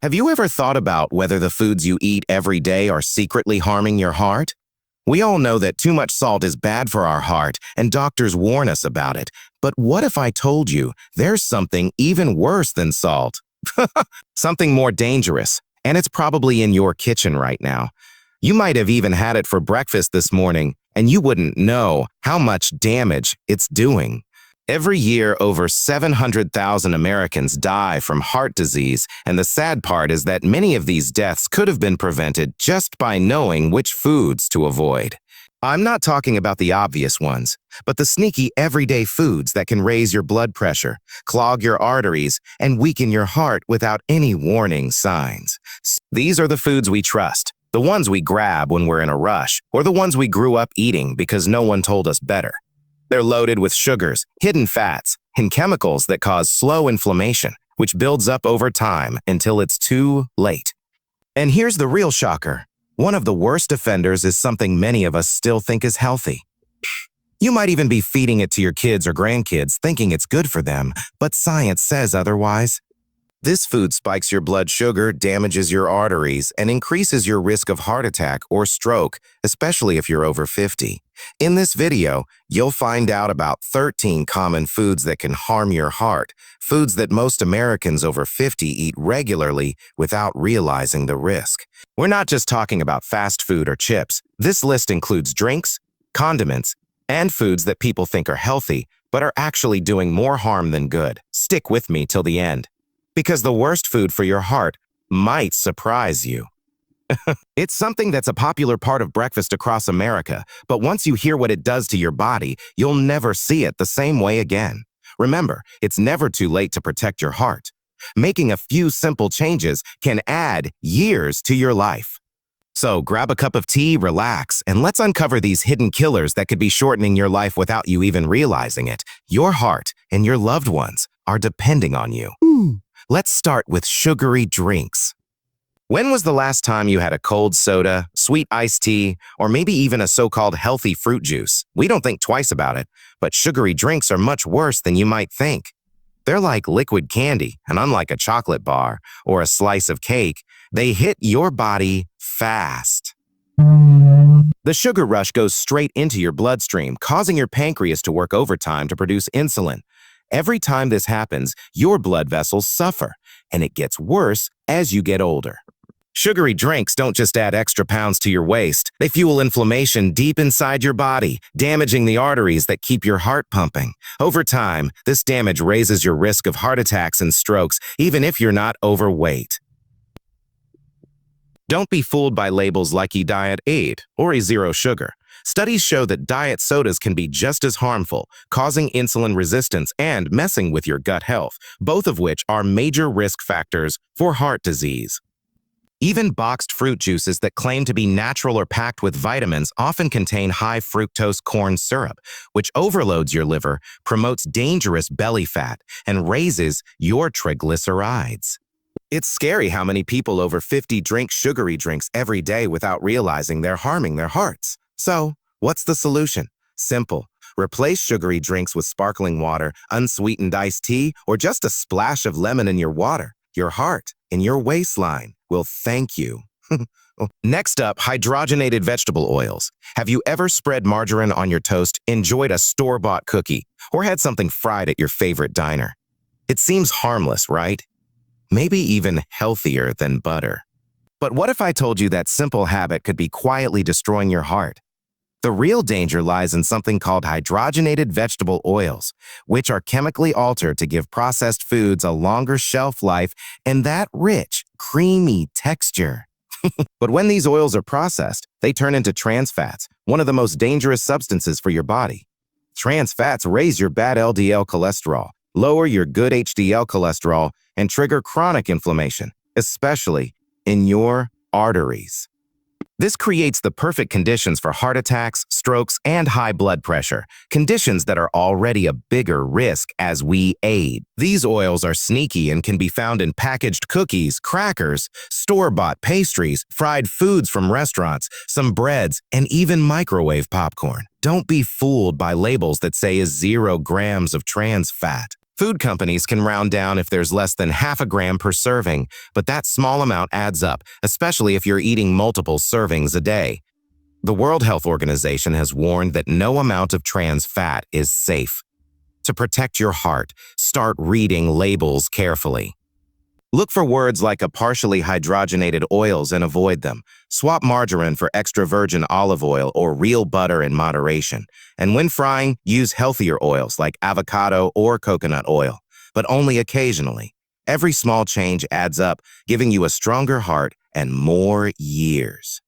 Have you ever thought about whether the foods you eat every day are secretly harming your heart? We all know that too much salt is bad for our heart, and doctors warn us about it. But what if I told you there's something even worse than salt? Something more dangerous, and it's probably in your kitchen right now. You might have even had it for breakfast this morning, and you wouldn't know how much damage it's doing. Every year, over 700,000 Americans die from heart disease, and the sad part is that many of these deaths could have been prevented just by knowing which foods to avoid. I'm not talking about the obvious ones, but the sneaky everyday foods that can raise your blood pressure, clog your arteries, and weaken your heart without any warning signs. These are the foods we trust, the ones we grab when we're in a rush, or the ones we grew up eating because no one told us better. They're loaded with sugars, hidden fats, and chemicals that cause slow inflammation, which builds up over time until it's too late. And here's the real shocker. One of the worst offenders is something many of us still think is healthy. You might even be feeding it to your kids or grandkids thinking it's good for them, but science says otherwise. This food spikes your blood sugar, damages your arteries, and increases your risk of heart attack or stroke, especially if you're over 50. In this video, you'll find out about 13 common foods that can harm your heart, foods that most Americans over 50 eat regularly without realizing the risk. We're not just talking about fast food or chips. This list includes drinks, condiments, and foods that people think are healthy, but are actually doing more harm than good. Stick with me till the end, because the worst food for your heart might surprise you. It's something that's a popular part of breakfast across America, but once you hear what it does to your body, you'll never see it the same way again. Remember, it's never too late to protect your heart. Making a few simple changes can add years to your life. So grab a cup of tea, relax, and let's uncover these hidden killers that could be shortening your life without you even realizing it. Your heart and your loved ones are depending on you. Let's start with sugary drinks. When was the last time you had a cold soda, sweet iced tea, or maybe even a so-called healthy fruit juice? We don't think twice about it, but sugary drinks are much worse than you might think. They're like liquid candy, and unlike a chocolate bar or a slice of cake, they hit your body fast. The sugar rush goes straight into your bloodstream, causing your pancreas to work overtime to produce insulin. Every time this happens, your blood vessels suffer, and it gets worse as you get older. Sugary drinks don't just add extra pounds to your waist. They fuel inflammation deep inside your body, damaging the arteries that keep your heart pumping. Over time, this damage raises your risk of heart attacks and strokes, even if you're not overweight. Don't be fooled by labels like a diet 8 or a zero sugar. Studies show that diet sodas can be just as harmful, causing insulin resistance and messing with your gut health, both of which are major risk factors for heart disease. Even boxed fruit juices that claim to be natural or packed with vitamins often contain high fructose corn syrup, which overloads your liver, promotes dangerous belly fat, and raises your triglycerides. It's scary how many people over 50 drink sugary drinks every day without realizing they're harming their hearts. So, what's the solution? Simple. Replace sugary drinks with sparkling water, unsweetened iced tea, or just a splash of lemon in your water. Your heart and your waistline will thank you. Next up, hydrogenated vegetable oils. Have you ever spread margarine on your toast, enjoyed a store-bought cookie, or had something fried at your favorite diner? It seems harmless, right? Maybe even healthier than butter. But what if I told you that simple habit could be quietly destroying your heart? The real danger lies in something called hydrogenated vegetable oils, which are chemically altered to give processed foods a longer shelf life and that rich, creamy texture. But when these oils are processed, they turn into trans fats, one of the most dangerous substances for your body. Trans fats raise your bad LDL cholesterol, lower your good HDL cholesterol, and trigger chronic inflammation, especially in your arteries. This creates the perfect conditions for heart attacks, strokes, and high blood pressure, conditions that are already a bigger risk as we age. These oils are sneaky and can be found in packaged cookies, crackers, store-bought pastries, fried foods from restaurants, some breads, and even microwave popcorn. Don't be fooled by labels that say 0 grams of trans fat. Food companies can round down if there's less than half a gram per serving, but that small amount adds up, especially if you're eating multiple servings a day. The World Health Organization has warned that no amount of trans fat is safe. To protect your heart, start reading labels carefully. Look for words like a partially hydrogenated oils and avoid them. Swap margarine for extra virgin olive oil or real butter in moderation. And when frying, use healthier oils like avocado or coconut oil, but only occasionally. Every small change adds up, giving you a stronger heart and more years.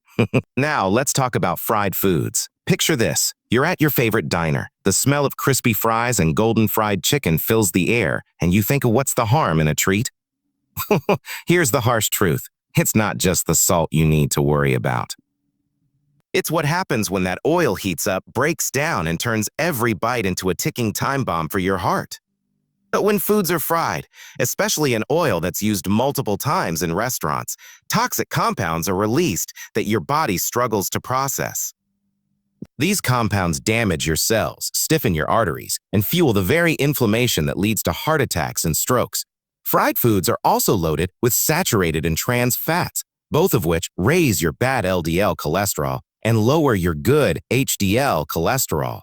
Now, let's talk about fried foods. Picture this. You're at your favorite diner. The smell of crispy fries and golden fried chicken fills the air, and you think, what's the harm in a treat? Here's the harsh truth. It's not just the salt you need to worry about. It's what happens when that oil heats up, breaks down, and turns every bite into a ticking time bomb for your heart. But when foods are fried, especially in oil that's used multiple times in restaurants, toxic compounds are released that your body struggles to process. These compounds damage your cells, stiffen your arteries, and fuel the very inflammation that leads to heart attacks and strokes. Fried foods are also loaded with saturated and trans fats, both of which raise your bad LDL cholesterol and lower your good HDL cholesterol.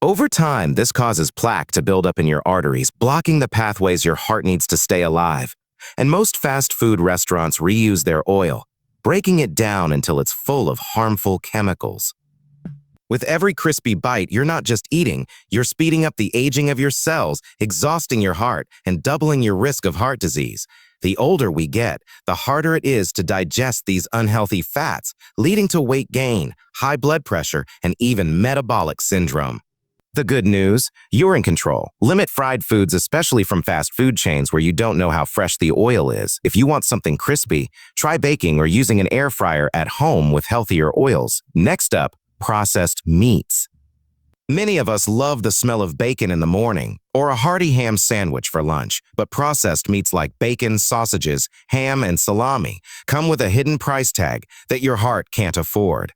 Over time, this causes plaque to build up in your arteries, blocking the pathways your heart needs to stay alive. And most fast food restaurants reuse their oil, breaking it down until it's full of harmful chemicals. With every crispy bite, you're not just eating, you're speeding up the aging of your cells, exhausting your heart, and doubling your risk of heart disease. The older we get, the harder it is to digest these unhealthy fats, leading to weight gain, high blood pressure, and even metabolic syndrome. The good news, you're in control. Limit fried foods, especially from fast food chains where you don't know how fresh the oil is. If you want something crispy, try baking or using an air fryer at home with healthier oils. Next up, processed meats. Many of us love the smell of bacon in the morning or a hearty ham sandwich for lunch, but processed meats like bacon, sausages, ham, and salami come with a hidden price tag that your heart can't afford.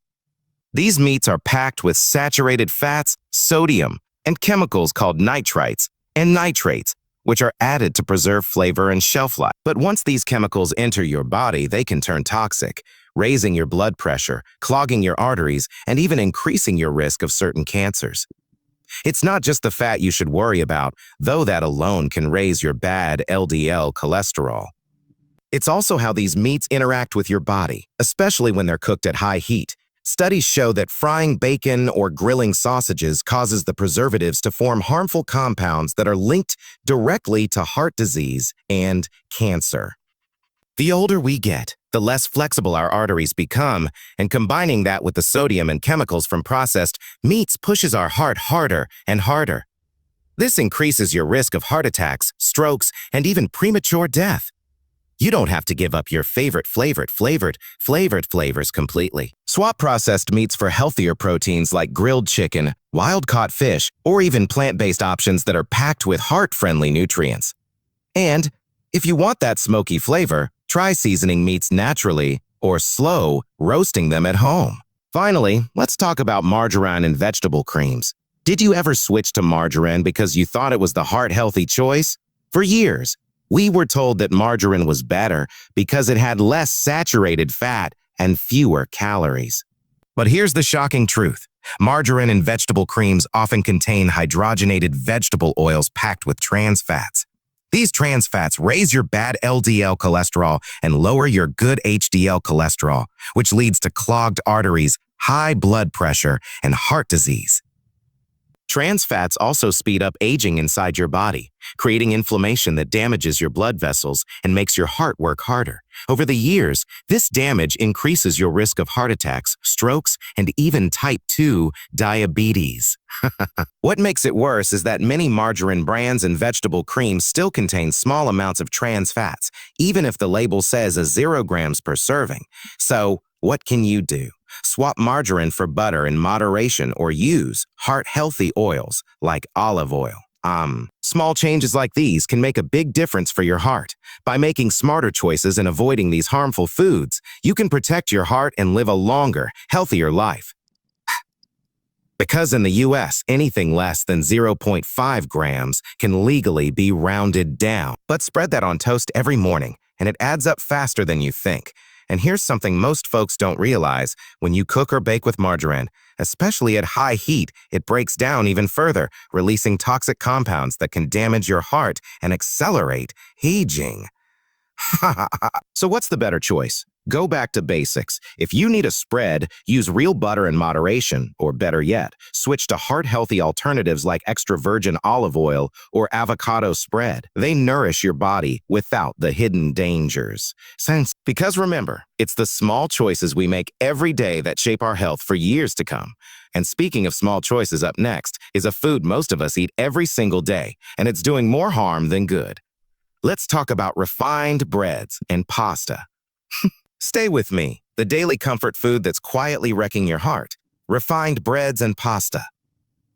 These meats are packed with saturated fats, sodium, and chemicals called nitrites and nitrates, which are added to preserve flavor and shelf life. But once these chemicals enter your body, they can turn toxic, raising your blood pressure, clogging your arteries, and even increasing your risk of certain cancers. It's not just the fat you should worry about, though that alone can raise your bad LDL cholesterol. It's also how these meats interact with your body, especially when they're cooked at high heat. Studies show that frying bacon or grilling sausages causes the preservatives to form harmful compounds that are linked directly to heart disease and cancer. The older we get, the less flexible our arteries become, and combining that with the sodium and chemicals from processed meats pushes our heart harder and harder. This increases your risk of heart attacks, strokes, and even premature death. You don't have to give up your favorite flavors completely. Swap processed meats for healthier proteins like grilled chicken, wild-caught fish, or even plant-based options that are packed with heart-friendly nutrients. And if you want that smoky flavor, try seasoning meats naturally or slow roasting them at home. Finally, let's talk about margarine and vegetable creams. Did you ever switch to margarine because you thought it was the heart-healthy choice? For years, we were told that margarine was better because it had less saturated fat and fewer calories. But here's the shocking truth. Margarine and vegetable creams often contain hydrogenated vegetable oils packed with trans fats. These trans fats raise your bad LDL cholesterol and lower your good HDL cholesterol, which leads to clogged arteries, high blood pressure, and heart disease. Trans fats also speed up aging inside your body, creating inflammation that damages your blood vessels and makes your heart work harder. Over the years, this damage increases your risk of heart attacks, strokes, and even type 2 diabetes. What makes it worse is that many margarine brands and vegetable creams still contain small amounts of trans fats, even if the label says 0 grams per serving. So, what can you do? Swap margarine for butter in moderation or use heart-healthy oils like olive oil. Small changes like these can make a big difference for your heart. By making smarter choices and avoiding these harmful foods, you can protect your heart and live a longer, healthier life. Because in the US, anything less than zero point 0.5 grams can legally be rounded down. But spread that on toast every morning, and it adds up faster than you think. And here's something most folks don't realize. When you cook or bake with margarine, especially at high heat, it breaks down even further, releasing toxic compounds that can damage your heart and accelerate aging. So what's the better choice? Go back to basics. If you need a spread, use real butter in moderation, or better yet, switch to heart-healthy alternatives like extra virgin olive oil or avocado spread. They nourish your body without the hidden dangers. Because remember, it's the small choices we make every day that shape our health for years to come. And speaking of small choices, up next is a food most of us eat every single day, and it's doing more harm than good. Let's talk about refined breads and pasta. Stay with me, the daily comfort food that's quietly wrecking your heart. Refined breads and pasta.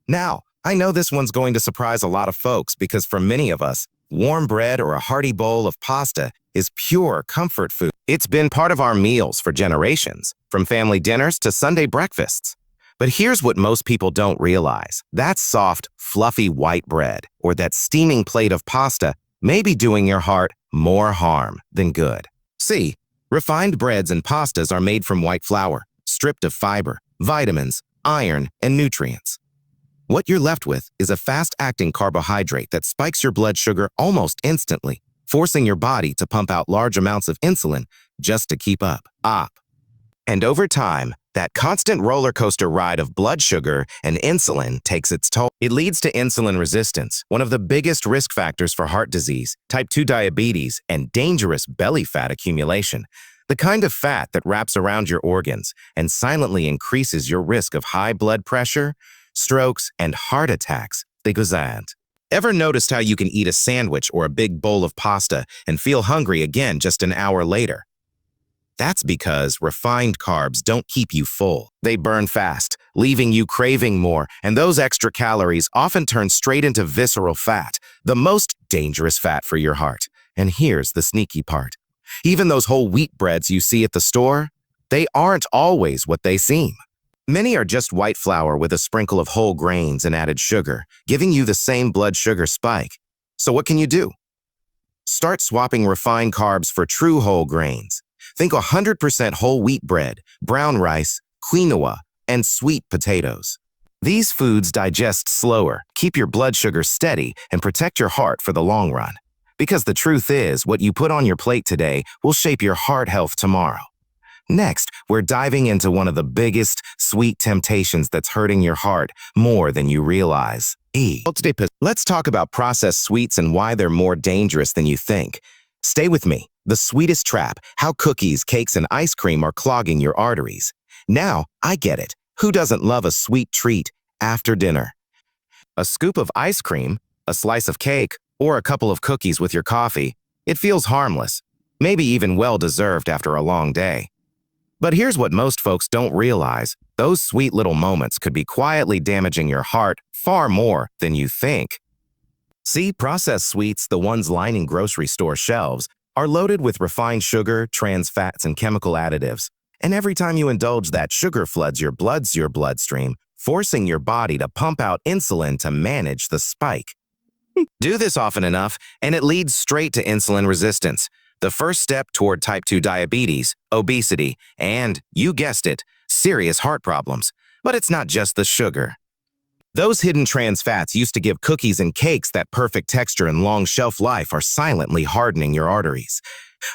Now, I know this one's going to surprise a lot of folks because for many of us, warm bread or a hearty bowl of pasta is pure comfort food. It's been part of our meals for generations, from family dinners to Sunday breakfasts. But here's what most people don't realize. That soft, fluffy white bread or that steaming plate of pasta may be doing your heart more harm than good. See, refined breads and pastas are made from white flour, stripped of fiber, vitamins, iron, and nutrients. What you're left with is a fast-acting carbohydrate that spikes your blood sugar almost instantly, forcing your body to pump out large amounts of insulin just to keep up. And over time, that constant roller coaster ride of blood sugar and insulin takes its toll. It leads to insulin resistance, one of the biggest risk factors for heart disease, type 2 diabetes, and dangerous belly fat accumulation. The kind of fat that wraps around your organs and silently increases your risk of high blood pressure, strokes, and heart attacks. Ever noticed how you can eat a sandwich or a big bowl of pasta and feel hungry again just an hour later? That's because refined carbs don't keep you full. They burn fast, leaving you craving more, and those extra calories often turn straight into visceral fat, the most dangerous fat for your heart. And here's the sneaky part. Even those whole wheat breads you see at the store, they aren't always what they seem. Many are just white flour with a sprinkle of whole grains and added sugar, giving you the same blood sugar spike. So what can you do? Start swapping refined carbs for true whole grains. Think 100% whole wheat bread, brown rice, quinoa, and sweet potatoes. These foods digest slower, keep your blood sugar steady, and protect your heart for the long run. Because the truth is, what you put on your plate today will shape your heart health tomorrow. Next, we're diving into one of the biggest sweet temptations that's hurting your heart more than you realize. Let's talk about processed sweets and why they're more dangerous than you think. Stay with me. The sweetest trap, how cookies, cakes, and ice cream are clogging your arteries. Now, I get it. Who doesn't love a sweet treat after dinner? A scoop of ice cream, a slice of cake, or a couple of cookies with your coffee. It feels harmless, maybe even well-deserved after a long day. But here's what most folks don't realize. Those sweet little moments could be quietly damaging your heart far more than you think. See, processed sweets, the ones lining grocery store shelves, are loaded with refined sugar, trans fats, and chemical additives. And every time you indulge, that sugar floods your bloodstream, forcing your body to pump out insulin to manage the spike. Do this often enough, and it leads straight to insulin resistance, the first step toward type 2 diabetes, obesity, and, you guessed it, serious heart problems. But it's not just the sugar. Those hidden trans fats used to give cookies and cakes that perfect texture and long shelf life are silently hardening your arteries.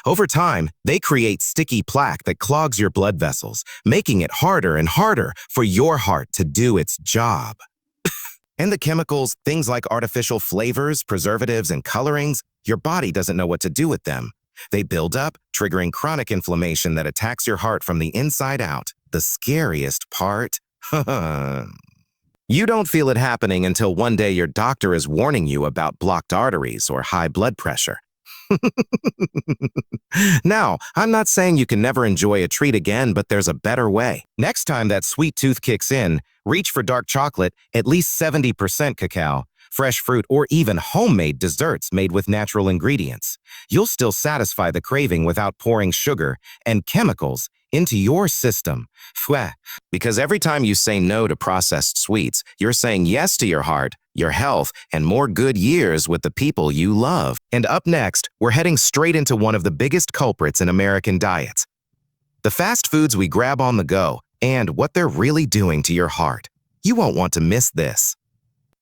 Over time, they create sticky plaque that clogs your blood vessels, making it harder and harder for your heart to do its job. And the chemicals, things like artificial flavors, preservatives, and colorings, your body doesn't know what to do with them. They build up, triggering chronic inflammation that attacks your heart from the inside out. The scariest part? You don't feel it happening until one day your doctor is warning you about blocked arteries or high blood pressure. Now, I'm not saying you can never enjoy a treat again, but there's a better way. Next time that sweet tooth kicks in, reach for dark chocolate, at least 70% cacao, fresh fruit, or even homemade desserts made with natural ingredients. You'll still satisfy the craving without pouring sugar and chemicals into your system. Pfweh. Because every time you say no to processed sweets, you're saying yes to your heart, your health, and more good years with the people you love. And up next, we're heading straight into one of the biggest culprits in American diets: the fast foods we grab on the go and what they're really doing to your heart. You won't want to miss this.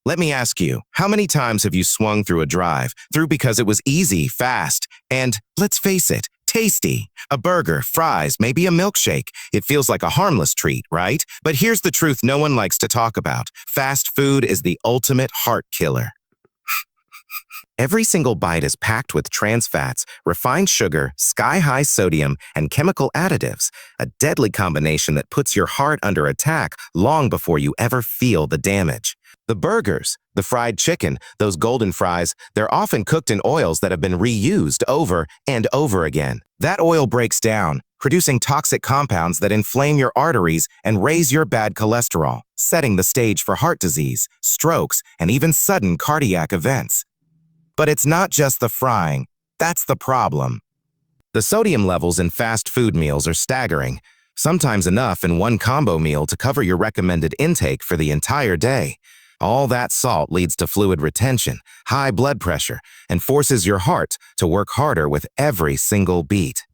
Let me ask you, how many times have you swung through a drive-through because it was easy, fast, and, let's face it, tasty? A burger, fries, maybe a milkshake. It feels like a harmless treat, right? But here's the truth no one likes to talk about. Fast food is the ultimate heart killer. Every single bite is packed with trans fats, refined sugar, sky-high sodium, and chemical additives, a deadly combination that puts your heart under attack long before you ever feel the damage. The burgers, the fried chicken, those golden fries, they're often cooked in oils that have been reused over and over again. That oil breaks down, producing toxic compounds that inflame your arteries and raise your bad cholesterol, setting the stage for heart disease, strokes, and even sudden cardiac events. But it's not just the frying. That's the problem. The sodium levels in fast food meals are staggering, sometimes enough in one combo meal to cover your recommended intake for the entire day. All that salt leads to fluid retention, high blood pressure, and forces your heart to work harder with every single beat.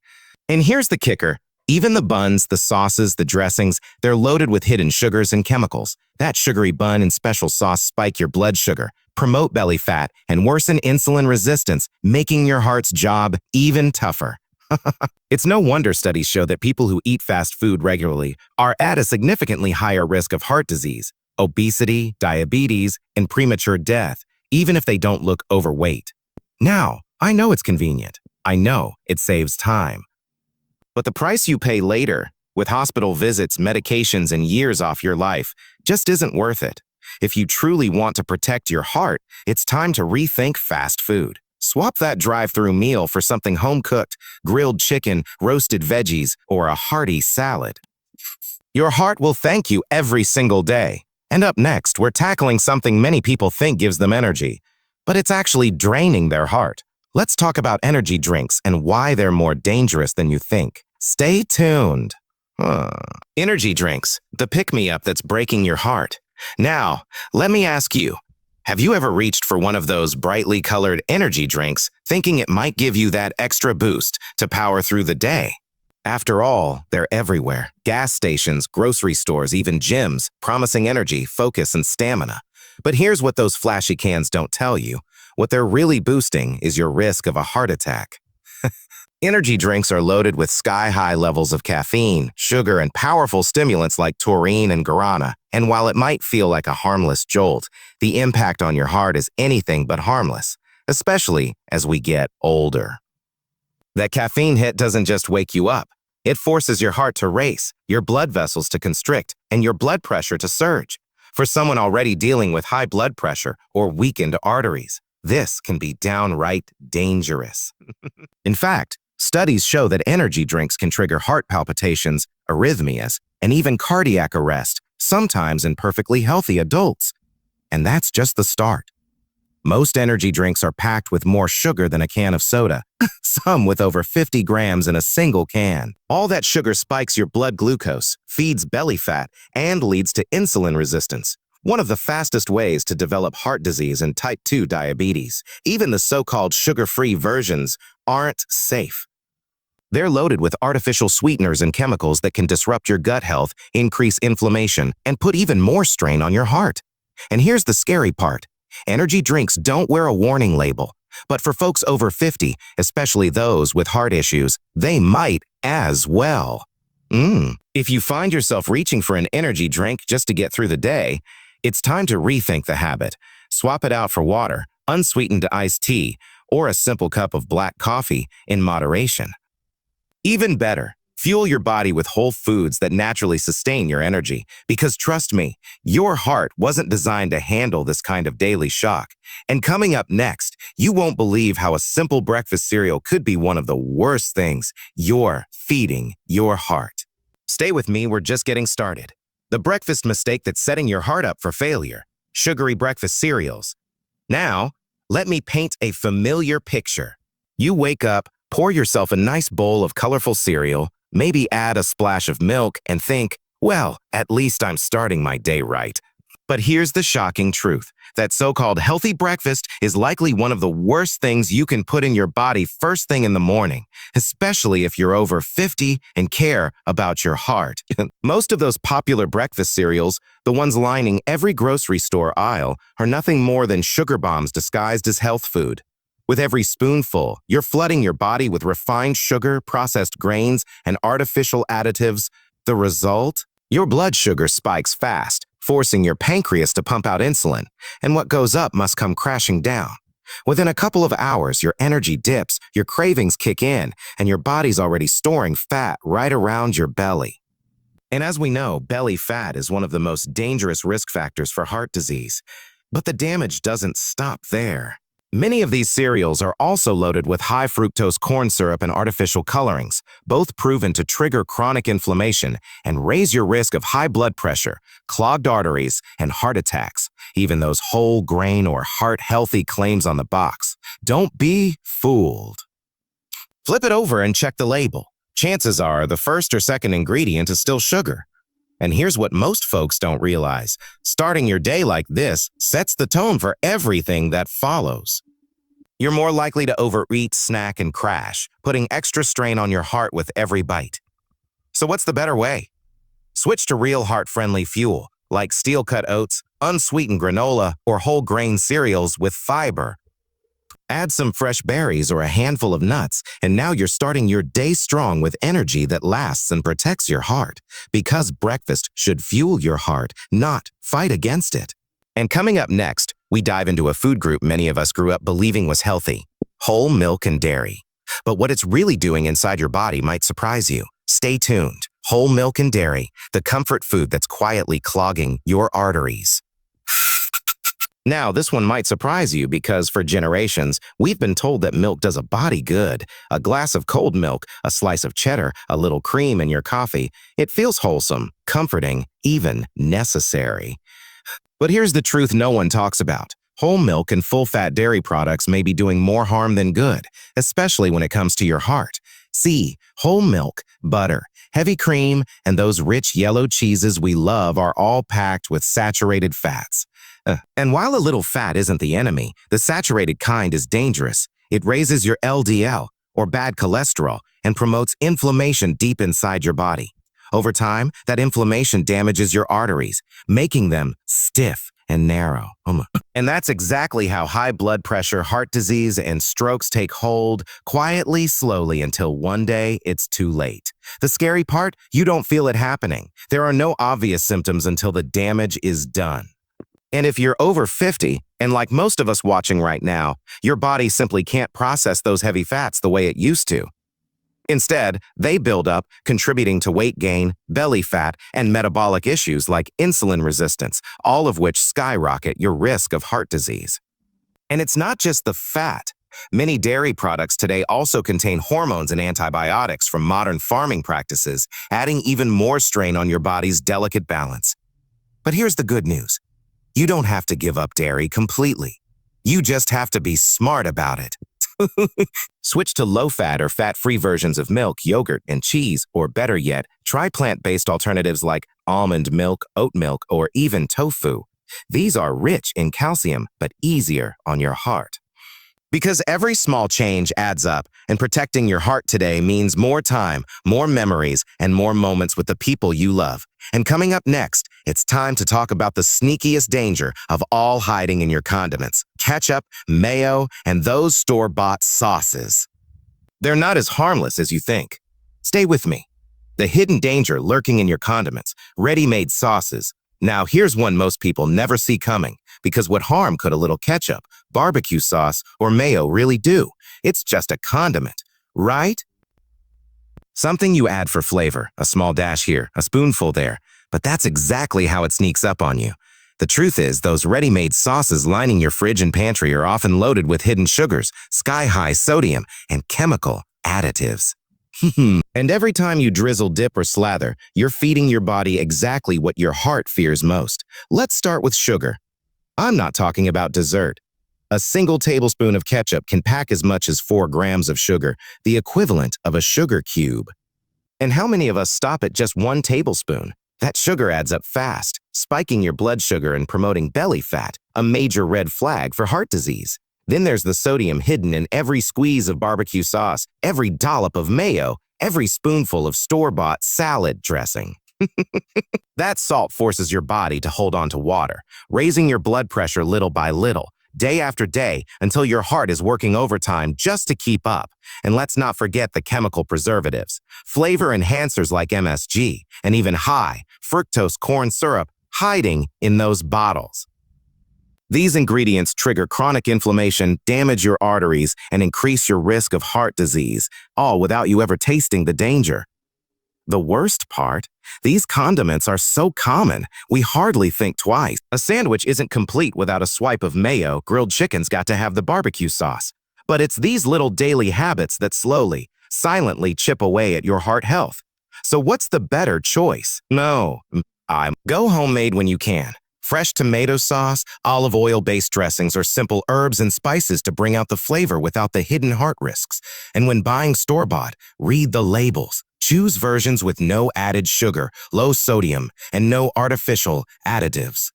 And here's the kicker. Even the buns, the sauces, the dressings, they're loaded with hidden sugars and chemicals. That sugary bun and special sauce spike your blood sugar, promote belly fat, and worsen insulin resistance, making your heart's job even tougher. It's no wonder studies show that people who eat fast food regularly are at a significantly higher risk of heart disease, obesity, diabetes, and premature death, even if they don't look overweight. Now, I know it's convenient. I know it saves time. But the price you pay later, with hospital visits, medications, and years off your life, just isn't worth it. If you truly want to protect your heart, it's time to rethink fast food. Swap that drive-through meal for something home-cooked, grilled chicken, roasted veggies, or a hearty salad. Your heart will thank you every single day. And up next, we're tackling something many people think gives them energy, but it's actually draining their heart. Let's talk about energy drinks and why they're more dangerous than you think. Stay tuned. Energy drinks, the pick-me-up that's breaking your heart. Now, let me ask you, have you ever reached for one of those brightly colored energy drinks thinking it might give you that extra boost to power through the day? After all, they're everywhere. Gas stations, grocery stores, even gyms, promising energy, focus, and stamina. But here's what those flashy cans don't tell you. What they're really boosting is your risk of a heart attack. Energy drinks are loaded with sky-high levels of caffeine, sugar, and powerful stimulants like taurine and guarana. And while it might feel like a harmless jolt, the impact on your heart is anything but harmless, especially as we get older. That caffeine hit doesn't just wake you up. It forces your heart to race, your blood vessels to constrict, and your blood pressure to surge. For someone already dealing with high blood pressure or weakened arteries, this can be downright dangerous. In fact, studies show that energy drinks can trigger heart palpitations, arrhythmias, and even cardiac arrest, sometimes in perfectly healthy adults. And that's just the start. Most energy drinks are packed with more sugar than a can of soda, some with over 50 grams in a single can. All that sugar spikes your blood glucose, feeds belly fat, and leads to insulin resistance, one of the fastest ways to develop heart disease and type 2 diabetes. Even the so-called sugar-free versions aren't safe. They're loaded with artificial sweeteners and chemicals that can disrupt your gut health, increase inflammation, and put even more strain on your heart. And here's the scary part. Energy drinks don't wear a warning label, but for folks over 50, especially those with heart issues, they might as well. If you find yourself reaching for an energy drink just to get through the day, it's time to rethink the habit. Swap it out for water, unsweetened iced tea, or a simple cup of black coffee in moderation. Even better, fuel your body with whole foods that naturally sustain your energy. Because trust me, your heart wasn't designed to handle this kind of daily shock. And coming up next, you won't believe how a simple breakfast cereal could be one of the worst things you're feeding your heart. Stay with me, we're just getting started. The breakfast mistake that's setting your heart up for failure. Sugary breakfast cereals. Now, let me paint a familiar picture. You wake up, pour yourself a nice bowl of colorful cereal, Maybe add a splash of milk and think, well, at least I'm starting my day right. But here's the shocking truth. That so-called healthy breakfast is likely one of the worst things you can put in your body first thing in the morning, especially if you're over 50 and care about your heart. Most of those popular breakfast cereals, the ones lining every grocery store aisle, are nothing more than sugar bombs disguised as health food. With every spoonful, you're flooding your body with refined sugar, processed grains, and artificial additives. The result? Your blood sugar spikes fast, forcing your pancreas to pump out insulin, and what goes up must come crashing down. Within a couple of hours, your energy dips, your cravings kick in, and your body's already storing fat right around your belly. And as we know, belly fat is one of the most dangerous risk factors for heart disease. But the damage doesn't stop there. Many of these cereals are also loaded with high fructose corn syrup and artificial colorings, both proven to trigger chronic inflammation and raise your risk of high blood pressure, clogged arteries, and heart attacks, even those whole grain or heart-healthy claims on the box. Don't be fooled. Flip it over and check the label. Chances are the first or second ingredient is still sugar. And here's what most folks don't realize. Starting your day like this sets the tone for everything that follows. You're more likely to overeat, snack, and crash, putting extra strain on your heart with every bite. So what's the better way? Switch to real heart-friendly fuel, like steel-cut oats, unsweetened granola, or whole grain cereals with fiber. Add some fresh berries or a handful of nuts, and now you're starting your day strong with energy that lasts and protects your heart. Because breakfast should fuel your heart, not fight against it. And coming up next, we dive into a food group many of us grew up believing was healthy: whole milk and dairy. But what it's really doing inside your body might surprise you. Stay tuned. Whole milk and dairy, the comfort food that's quietly clogging your arteries. Now, this one might surprise you because for generations, we've been told that milk does a body good. A glass of cold milk, a slice of cheddar, a little cream in your coffee. It feels wholesome, comforting, even necessary. But here's the truth no one talks about. Whole milk and full-fat dairy products may be doing more harm than good, especially when it comes to your heart. See, whole milk, butter, heavy cream, and those rich yellow cheeses we love are all packed with saturated fats. And while a little fat isn't the enemy, the saturated kind is dangerous. It raises your LDL, or bad cholesterol, and promotes inflammation deep inside your body. Over time, that inflammation damages your arteries, making them stiff and narrow. And that's exactly how high blood pressure, heart disease, and strokes take hold, quietly, slowly, until one day it's too late. The scary part? You don't feel it happening. There are no obvious symptoms until the damage is done. And if you're over 50, and like most of us watching right now, your body simply can't process those heavy fats the way it used to. Instead, they build up, contributing to weight gain, belly fat, and metabolic issues like insulin resistance, all of which skyrocket your risk of heart disease. And it's not just the fat. Many dairy products today also contain hormones and antibiotics from modern farming practices, adding even more strain on your body's delicate balance. But here's the good news. You don't have to give up dairy completely. You just have to be smart about it. Switch to low-fat or fat-free versions of milk, yogurt, and cheese, or better yet, try plant-based alternatives like almond milk, oat milk, or even tofu. These are rich in calcium, but easier on your heart. Because every small change adds up, and protecting your heart today means more time, more memories, and more moments with the people you love. And coming up next, it's time to talk about the sneakiest danger of all hiding in your condiments: ketchup, mayo, and those store-bought sauces. They're not as harmless as you think. Stay with me. The hidden danger lurking in your condiments: ready-made sauces. Now, here's one most people never see coming, because what harm could a little ketchup, barbecue sauce, or mayo really do? It's just a condiment, right? Something you add for flavor, a small dash here, a spoonful there, but that's exactly how it sneaks up on you. The truth is, those ready-made sauces lining your fridge and pantry are often loaded with hidden sugars, sky-high sodium, and chemical additives. And every time you drizzle, dip, or slather, you're feeding your body exactly what your heart fears most. Let's start with sugar. I'm not talking about dessert. A single tablespoon of ketchup can pack as much as 4 grams of sugar, the equivalent of a sugar cube. And how many of us stop at just 1 tablespoon? That sugar adds up fast, spiking your blood sugar and promoting belly fat, a major red flag for heart disease. Then there's the sodium hidden in every squeeze of barbecue sauce, every dollop of mayo, every spoonful of store-bought salad dressing. That salt forces your body to hold on to water, raising your blood pressure little by little, day after day, until your heart is working overtime just to keep up. And let's not forget the chemical preservatives, flavor enhancers like MSG, and even high fructose corn syrup hiding in those bottles. These ingredients trigger chronic inflammation, damage your arteries, and increase your risk of heart disease, all without you ever tasting the danger. The worst part? These condiments are so common, we hardly think twice. A sandwich isn't complete without a swipe of mayo. Grilled chicken's got to have the barbecue sauce. But it's these little daily habits that slowly, silently chip away at your heart health. So what's the better choice? No, go homemade when you can. Fresh tomato sauce, olive oil-based dressings, or simple herbs and spices to bring out the flavor without the hidden heart risks. And when buying store-bought, read the labels. Choose versions with no added sugar, low sodium, and no artificial additives.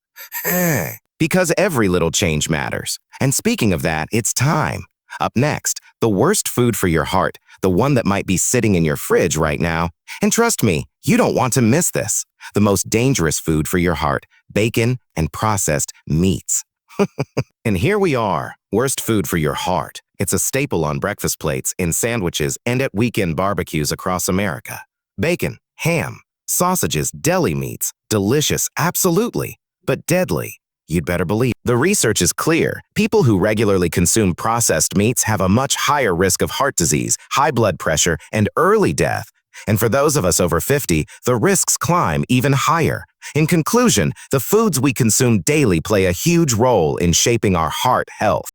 Because every little change matters. And speaking of that, it's time. Up next, the worst food for your heart, the one that might be sitting in your fridge right now. And trust me, you don't want to miss this. The most dangerous food for your heart, bacon and processed meats. And here we are, worst food for your heart. It's a staple on breakfast plates, in sandwiches, and at weekend barbecues across America. Bacon, ham, sausages, deli meats, delicious, absolutely, but deadly. You'd better believe. The research is clear. People who regularly consume processed meats have a much higher risk of heart disease, high blood pressure, and early death. And for those of us over 50, the risks climb even higher. In conclusion, the foods we consume daily play a huge role in shaping our heart health.